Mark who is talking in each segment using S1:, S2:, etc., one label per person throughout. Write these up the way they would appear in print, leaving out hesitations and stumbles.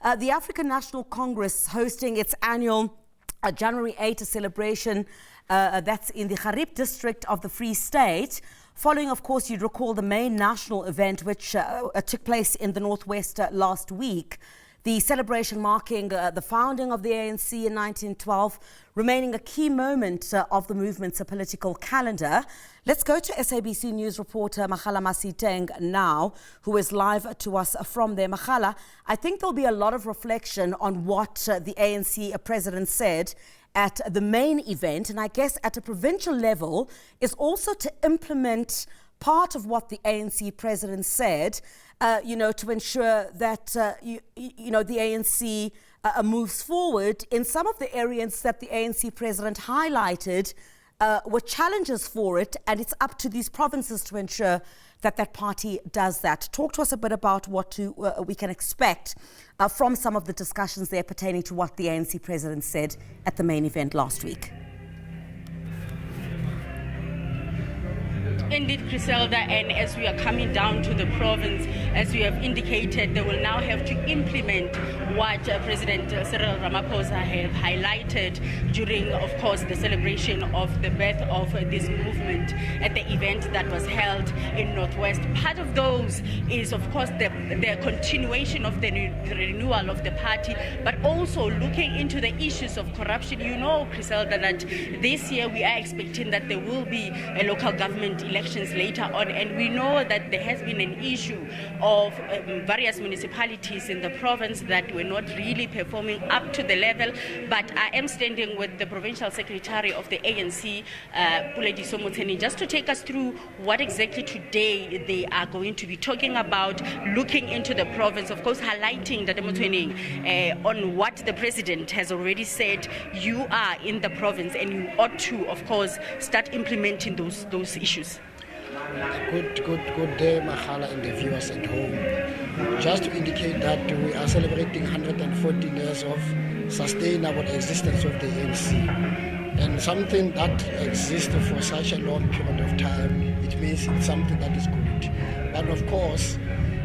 S1: The African National Congress hosting its annual January 8 celebration that's in the Xhariep District of the Free State. Following, of course, you'd recall the main national event which took place in the Northwest last week. The celebration marking the founding of the ANC in 1912, remaining a key moment of the movement's political calendar. Let's go to SABC News reporter Magala Masiteng now, who is live to us from there. Magala, I think there'll be a lot of reflection on what the ANC president said at the main event, and I guess at a provincial level is also to implement part of what the ANC president said, to ensure that, the ANC moves forward in some of the areas that the ANC president highlighted were challenges for it, and it's up to these provinces to ensure that that party does that. Talk to us a bit about what we can expect from some of the discussions there pertaining to what the ANC president said at the main event last week.
S2: Indeed, Griselda, and as we are coming down to the province, as we have indicated, they will now have to implement what President Cyril Ramaphosa have highlighted during, of course, the celebration of the birth of this movement at the event that was held in Northwest. Part of those is, of course, the continuation of the renewal of the party, but also looking into the issues of corruption. You know, Griselda, that this year we are expecting that there will be a local government elections later on, and we know that there has been an issue of various municipalities in the province that were not really performing up to the level. But I am standing with the provincial secretary of the ANC, Pulediso Motseni, just to take us through what exactly today they are going to be talking about, looking into the province, of course, highlighting Dr. Motseni on what the president has already said. You are in the province and you ought to, of course, start implementing those issues.
S3: Good day, Magala, and the viewers at home. Just to indicate that we are celebrating 114 years of sustainable existence of the ANC. And something that exists for such a long period of time, it means it's something that is good. But of course,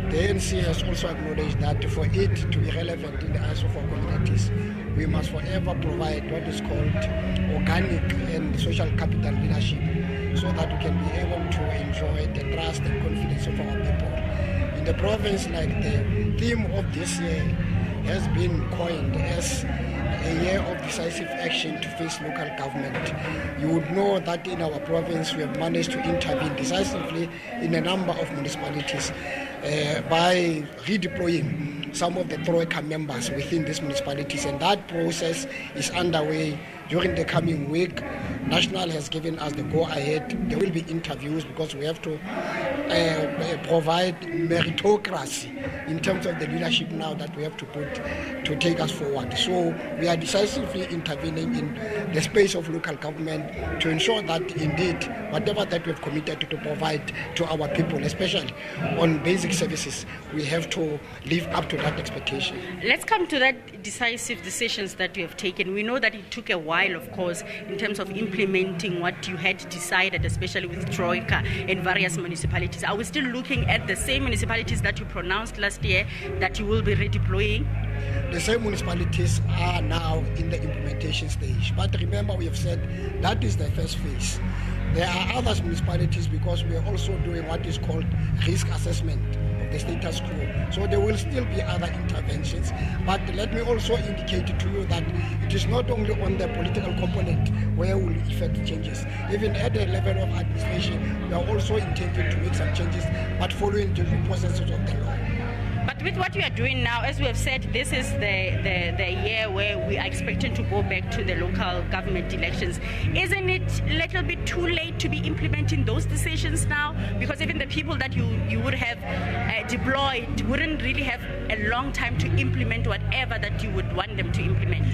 S3: the ANC has also acknowledged that for it to be relevant in the eyes of our communities, we must forever provide what is called organic and social capital leadership, so that we can be able to enjoy the trust and confidence of our people. In the province, like the theme of this year has been coined as a year of decisive action to face local government. You would know that in our province we have managed to intervene decisively in a number of municipalities by redeploying some of the Troika members within these municipalities, and that process is underway. During the coming week, National has given us the go-ahead. There will be interviews because we have to provide meritocracy in terms of the leadership now that we have to put to take us forward. So we are decisively intervening in the space of local government to ensure that indeed whatever that we have committed to provide to our people, especially on basic services, we have to live up to that expectation.
S2: Let's come to that decisive decisions that you have taken. We know that it took a while, of course, in terms of implementing what you had decided, especially with Troika and various municipalities. Are we still looking at the same municipalities that you pronounced last year that you will be redeploying?
S3: The same municipalities are now in the implementation stage. But remember, we have said that is the first phase. There are other municipalities because we are also doing what is called risk assessment of the status quo. So there will still be other interventions. But let me also indicate to you that it is not only on the political component where we will effect changes. Even at the level of administration, we are also intending to make some changes, but following the due processes of the law.
S2: But with what we are doing now, as we have said, this is the year where we are expecting to go back to the local government elections. Isn't it a little bit too late to be implementing those decisions now? Because even the people that you would have deployed wouldn't really have a long time to implement whatever that you would want them to implement.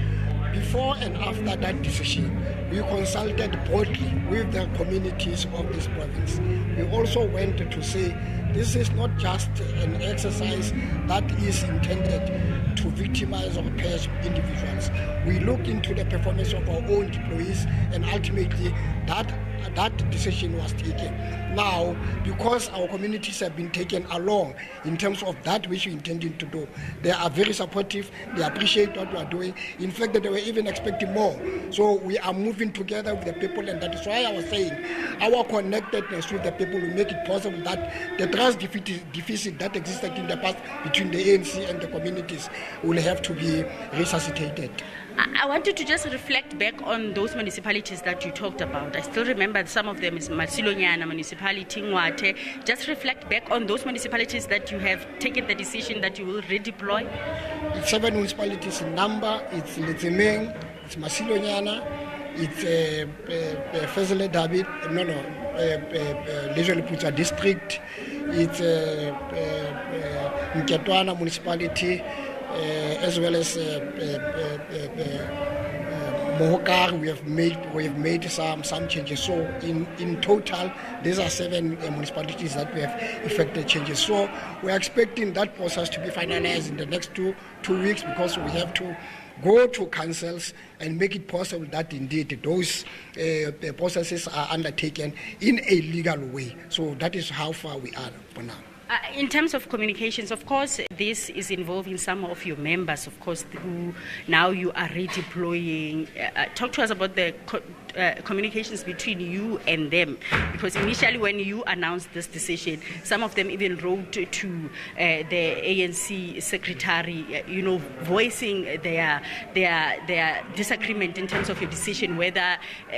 S3: Before and after that decision, we consulted broadly with the communities of this province. We also went to say this is not just an exercise that is intended to victimize or purge individuals. We look into the performance of our own employees, and ultimately that that decision was taken. Now, because our communities have been taken along in terms of that which we intended to do, they are very supportive, they appreciate what we are doing. In fact, they were even expecting more. So we are moving together with the people, and that is why I was saying our connectedness with the people will make it possible that the trust deficit that existed in the past between the ANC and the communities will have to be resuscitated.
S2: I wanted to just reflect back on those municipalities that you talked about. I still remember some of them is Masilonyana municipality, Ngwate. Just reflect back on those municipalities that you have taken the decision that you will redeploy.
S3: It's 7 municipalities in number. It's Lezemeng, it's Masilonyana, it's Fezele David, Xhariep District, it's Nketwana municipality, as well as Mohokar. We have made some changes. So in total, these are 7 municipalities that we have effected changes. So we are expecting that process to be finalized in the next two weeks, because we have to go to councils and make it possible that indeed those processes are undertaken in a legal way. So that is how far we are for now.
S2: In terms of communications, of course, this is involving some of your members, of course, who now you are redeploying. Talk to us about the communications between you and them, because initially when you announced this decision, some of them even wrote to the ANC secretary, voicing their disagreement in terms of your decision, whether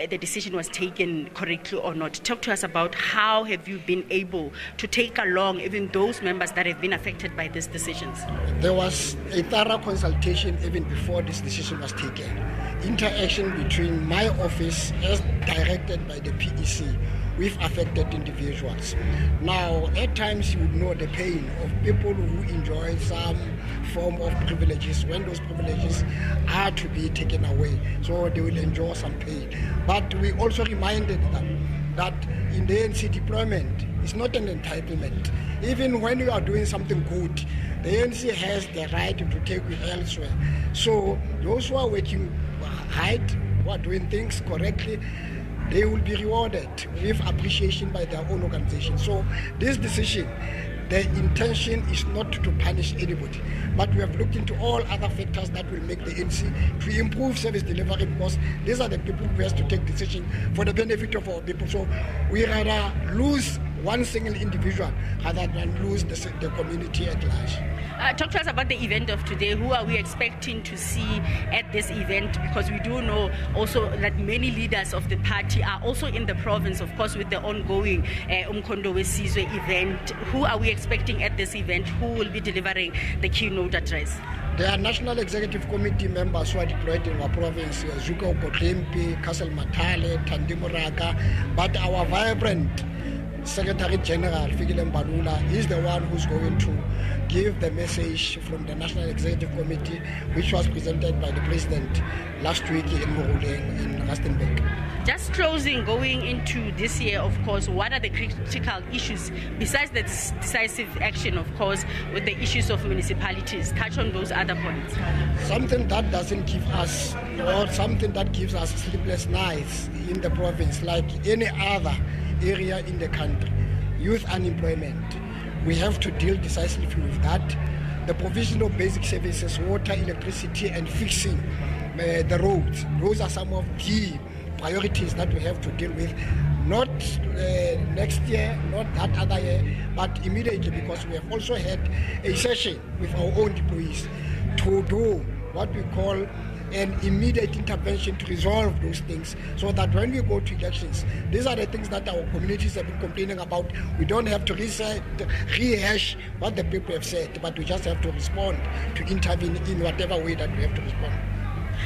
S2: the decision was taken correctly or not. Talk to us about how have you been able to take along even those members that have been affected by these decisions.
S3: There was a thorough consultation even before this decision was taken. Interaction between my office, as directed by the PEC, with affected individuals. Now, at times you would know the pain of people who enjoy some form of privileges when those privileges are to be taken away. So they will endure some pain. But we also reminded them that in the ANC deployment, it's not an entitlement. Even when you are doing something good, the ANC has the right to take you elsewhere. So those who are working hard, who are doing things correctly, they will be rewarded with appreciation by their own organization. So this decision, the intention is not to punish anybody, but we have looked into all other factors that will make the ANC to improve service delivery, because these are the people who have to take decisions for the benefit of our people. So we rather lose one single individual rather than lose the community at large.
S2: Talk to us about the event of today. Who are we expecting to see at this event? Because we do know also that many leaders of the party are also in the province, of course, with the ongoing Umkhondo Wesizwe event. Who are we expecting at this event? Who will be delivering the keynote address?
S3: There are National Executive Committee members who are deployed in our province, Zuko Kotlempi, Castle Matale, Tandimuraga, but our vibrant Secretary General Fikile Mbalula is the one who's going to give the message from the National Executive Committee, which was presented by the President last week in Moruleng in Rustenburg.
S2: Just closing, going into this year, of course, what are the critical issues, besides the decisive action, of course, with the issues of municipalities? Touch on those other points.
S3: Something that doesn't give us, or something that gives us sleepless nights in the province, like any other area in the country, youth unemployment. We have to deal decisively with that. The provision of basic services, water, electricity, and fixing the roads. Those are some of the priorities that we have to deal with, not next year, not that other year, but immediately, because we have also had a session with our own employees to do what we call an immediate intervention to resolve those things, so that when we go to elections, these are the things that our communities have been complaining about. We don't have to rehash what the people have said, but we just have to respond, to intervene in whatever way that we have to respond.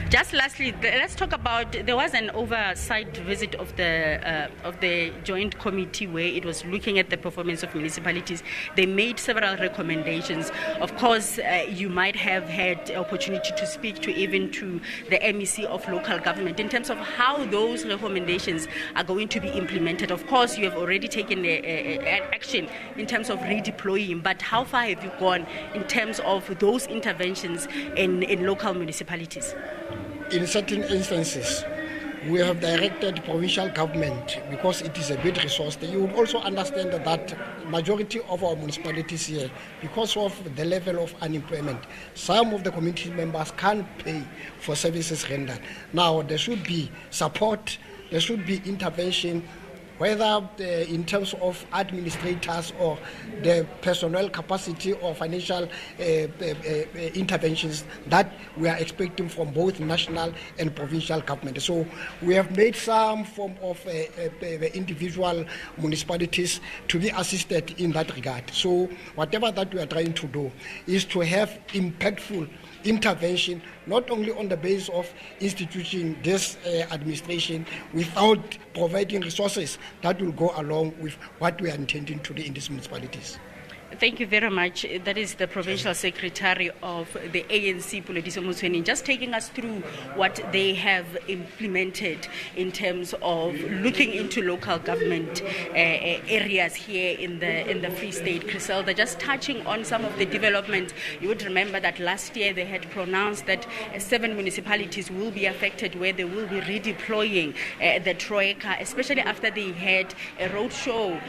S2: Just lastly, let's talk about, there was an oversight visit of the joint committee where it was looking at the performance of municipalities. They made several recommendations. Of course, you might have had opportunity to speak to even to the MEC of local government in terms of how those recommendations are going to be implemented. Of course, you have already taken action in terms of redeploying, but how far have you gone in terms of those interventions in local municipalities?
S3: In certain instances, we have directed provincial government, because it is a bit resourced. You will also understand that majority of our municipalities here, because of the level of unemployment, some of the community members can't pay for services rendered. Now, there should be support, there should be intervention, whether in terms of administrators or the personnel capacity or financial interventions that we are expecting from both national and provincial government. So we have made some form of individual municipalities to be assisted in that regard. So whatever that we are trying to do is to have impactful intervention, not only on the basis of instituting this administration, without providing resources that will go along with what we are intending to do in these municipalities.
S2: Thank you very much. That is the Provincial Secretary of the ANC, Polediso Musweni, just taking us through what they have implemented in terms of looking into local government areas here in the Free State. Griselda, just touching on some of the developments, you would remember that last year they had pronounced that 7 municipalities will be affected, where they will be redeploying the Troika, especially after they had a roadshow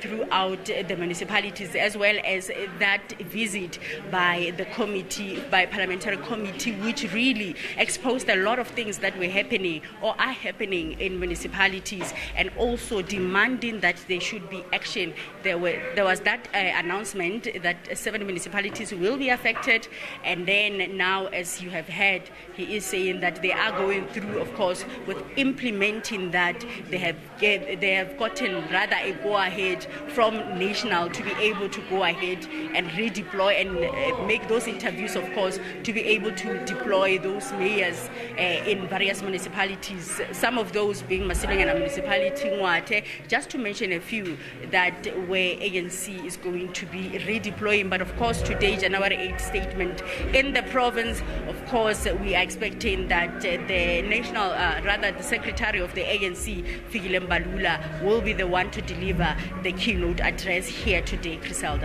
S2: throughout the municipalities, as well as that visit by the committee, by parliamentary committee, which really exposed a lot of things that were happening or are happening in municipalities, and also demanding that there should be action. There was that announcement that 7 municipalities will be affected, and then now, as you have heard, he is saying that they are going through, of course, with implementing that. They have gotten rather a go-ahead from national to be able to go ahead and redeploy and make those interviews, of course, to be able to deploy those mayors in various municipalities, some of those being Masilanyana Municipality, Ngwate, just to mention a few, that where ANC is going to be redeploying. But of course, today, January 8th statement in the province, of course, we are expecting that the national, the secretary of the ANC, Fikile Mbalula, will be the one to deliver the keynote address here today, Griselda.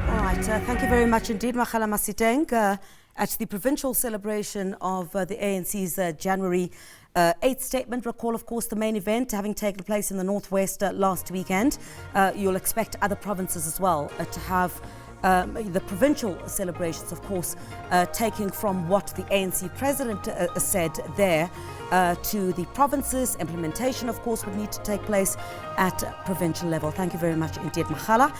S1: All right, thank you very much indeed, Makhala Masiteng. At the provincial celebration of the ANC's January 8th statement, recall, of course, the main event having taken place in the Northwest last weekend. You'll expect other provinces as well to have the provincial celebrations, of course, taking from what the ANC president said there to the provinces. Implementation, of course, would need to take place at provincial level. Thank you very much indeed, Makhala.